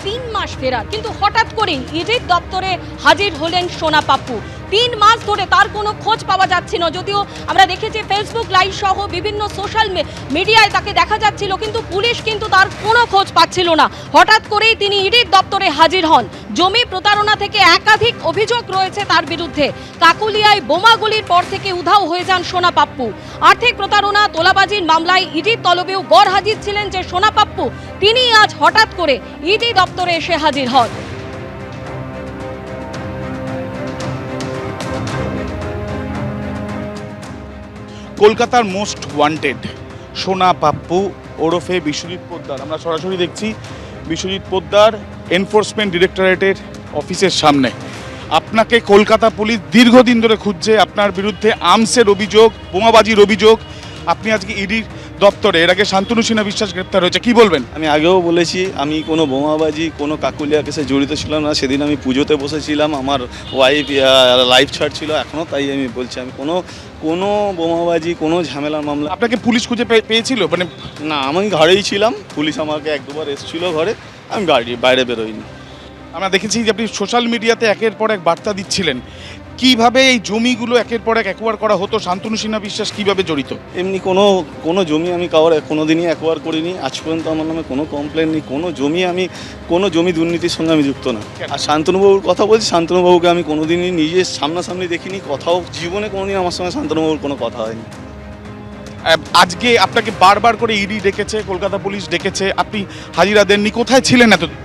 3 মাস ফেরার, কিন্তু হঠাৎ করেই ইডির দপ্তরে হাজির হলেন সোনা পাপ্পু। 3 মাস ধরে তার কোনো খোঁজ পাওয়া যাচ্ছে না, যদিও আমরা দেখেছি ফেসবুক লাইভ সহ বিভিন্ন সোশ্যাল মিডিয়ায় তাকে দেখা যাচ্ছিল, কিন্তু পুলিশ কিন্তু তার কোনো খোঁজ পাচ্ছিল না। হঠাৎ করেই তিনি ইডির দপ্তরে হাজির হন। জমি প্রতারণা থেকে একাধিক অভিযোগ রয়েছে তার বিরুদ্ধে। কাকুলিয়ায় বোমাগুলির পর থেকে উধাও হয়ে যান সোনা পাপ্পু। আর্থিক প্রতারণা, তোলাবাজির মামলায় ইডির তলবেও গড় হাজির ছিলেন যে সোনা পাপ্পু, তিনি আজ হঠাৎ করে ইডি দপ্তরে এসে হাজির হন। কলকাতার মোস্ট ওয়ান্টেড সোনা পাপ্পু ওরফে বিশ্বজিৎ পোদ্দার, আমরা সরাসরি দেখছি বিশ্বজিৎ পোদ্দার এনফোর্সমেন্ট ডিরেক্টরেটের অফিসের সামনে। আপনাকে কলকাতা পুলিশ দীর্ঘদিন ধরে খুঁজছে, আপনার বিরুদ্ধে আর্মসের অভিযোগ, বোমাবাজির অভিযোগ। আপনি আজকে ইডির দপ্তরে, এর আগে শান্তনু সিনহা বিশ্বাস গ্রেপ্তার হয়েছে, কি বলবেন? আমি আগেও বলেছি আমি কোনো বোমাবাজি কোনো কাকুলিয়া কেসে জড়িত ছিলাম না। সেদিন আমি পুজোতে বসেছিলাম, আমার ওয়াইফ লাইভ ছাড়ছিল, এখনও তাই আমি বলছি আমি কোনো বোমাবাজি কোনো ঝামেলার মামলা। আপনাকে পুলিশ খুঁজে পেয়েছিল? মানে না, আমি ঘরেই ছিলাম, পুলিশ আমাকে 1-2বার এসেছিল ঘরে, আমি বাইরে বেরোইনি। আমরা দেখেছি যে আপনি সোশ্যাল মিডিয়াতে একের পর এক বার্তা দিচ্ছিলেন, কিভাবে এই জমিগুলো একের পর এক অ্যাকোয়ার করা হতো, শান্তনু সিনহা বিশ্বাস কিভাবে জড়িত? এমনি কোনো জমি আমি কারোর কোনোদিনই অ্যাকোয়ার করিনি, আজ পর্যন্ত আমার নামে কোনো কমপ্লেন নেই, কোনো জমি দুর্নীতির সঙ্গে আমি যুক্ত না। আর শান্তনুবাবুর কথা বলছি, শান্তনুবাবুকে আমি কোনোদিনই নিজে সামনাসামনি দেখিনি, কথাও জীবনে কোনোদিন আমার সঙ্গে শান্তনুবাবুর কোনো কথা হয়নি। আজকে আপনাকে বারবার করে ইডি ডেকেছে, কলকাতা পুলিশ ডেকেছে, আপনি হাজিরা দেননি, কোথায় ছিলেন এতদিন?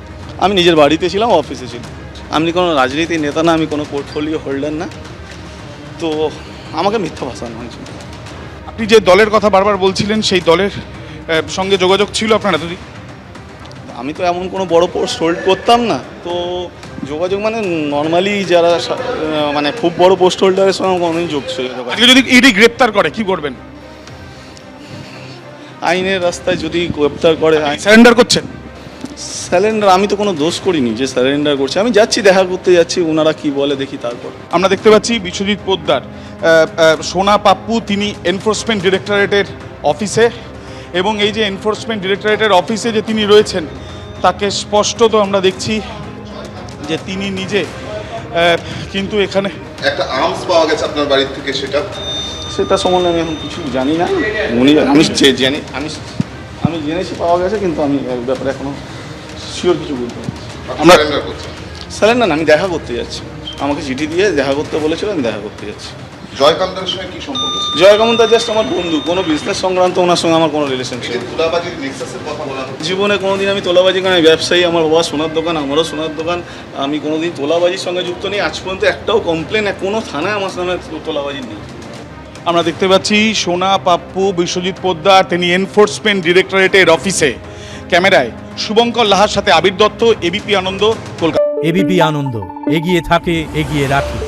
আমি নিজের বাড়িতে ছিলাম, অফিসে ছিলাম। আমি কোনো রাজনীতির নেতা না, আমি কোনো পোর্টফোলিও হোল্ডার না, তো আমাকে মিথ্যা ভাষানো হয়েছিল। আপনি যে দলের কথা বারবার বলছিলেন, সেই দলের সঙ্গে যোগাযোগ ছিল আপনার এতদিন? আমি তো এমন কোনো বড় পোস্ট হোল্ড করতাম না, তো যোগাযোগ মানে নর্মালি যারা মানে খুব বড় পোস্ট হোল্ডারের সঙ্গে আমার কোনোদিন যোগ ছিল। আজকে যদি ইডি গ্রেপ্তার করে কি করবেন? আইনের রাস্তায় যদি গ্রেপ্তার করে, সারেন্ডার করছেন? স্যালেন্ডার আমি তো কোনো দোষ করিনি যে স্যালেন্ডার করছি, আমি যাচ্ছি, দেখা করতে যাচ্ছি, ওনারা কি বলে দেখি। তারপর আমরা দেখতে পাচ্ছি বিশ্বজিৎ পোদ্দার, সোনা পাপ্পু, তিনি এনফোর্সমেন্ট ডিরেক্টরেটের অফিসে, এবং এই যে এনফোর্সমেন্ট ডিরেক্টরেটের অফিসে যে তিনি রয়েছেন, তাকে স্পষ্টত আমরা দেখছি যে তিনি নিজে কিন্তু এখানে একটা আর্মস পাওয়া গেছে আপনার বাড়ি থেকে, সেটা সম্বন্ধে আমি এখন কিছু জানি না। আমি জেনেছি পাওয়া গেছে, কিন্তু আমি এই ব্যাপারে এখনো শিওর কিছু বলতে পারছি। আমরা সারেন্ডার করছেন? স্যালেন্ডার না, আমি দেখা করতে যাচ্ছি, আমাকে চিঠি দিয়ে দেখা করতে বলেছিল, আমি দেখা করতে যাচ্ছি। জয়কান্তের সঙ্গে কি সম্পর্ক ছিল? জয়কামন জাস্ট আমার বন্ধু, কোনো বিজনেস সংক্রান্ত ওনার সঙ্গে আমার কোনো রিলেশন ছিল না। তোলাবাজির নেক্সাসের কথা বলা হচ্ছে। জীবনে কোনোদিন আমি তোলাবাজি করি, আমি ব্যবসায়ী, আমার বাবা সোনার দোকান, আমারও সোনার দোকান, আমি কোনোদিন তোলাবাজির সঙ্গে যুক্ত নেই। আজ পর্যন্ত একটাও কমপ্লেন কোনো থানায় আমার নামে তোলাবাজি নেই। আমরা দেখতে পাচ্ছি সোনা পাপ্পু বিশ্বজিৎ পোদ্দার, তিনি এনফোর্সমেন্ট ডিরেক্টরেটের অফিসে। ক্যামেরায় শুভঙ্কর লাহার সাথে আবির দত্ত, এবিপি আনন্দ, কলকাতা। এবিপি আনন্দ, এগিয়ে থাকে, এগিয়ে রাখে।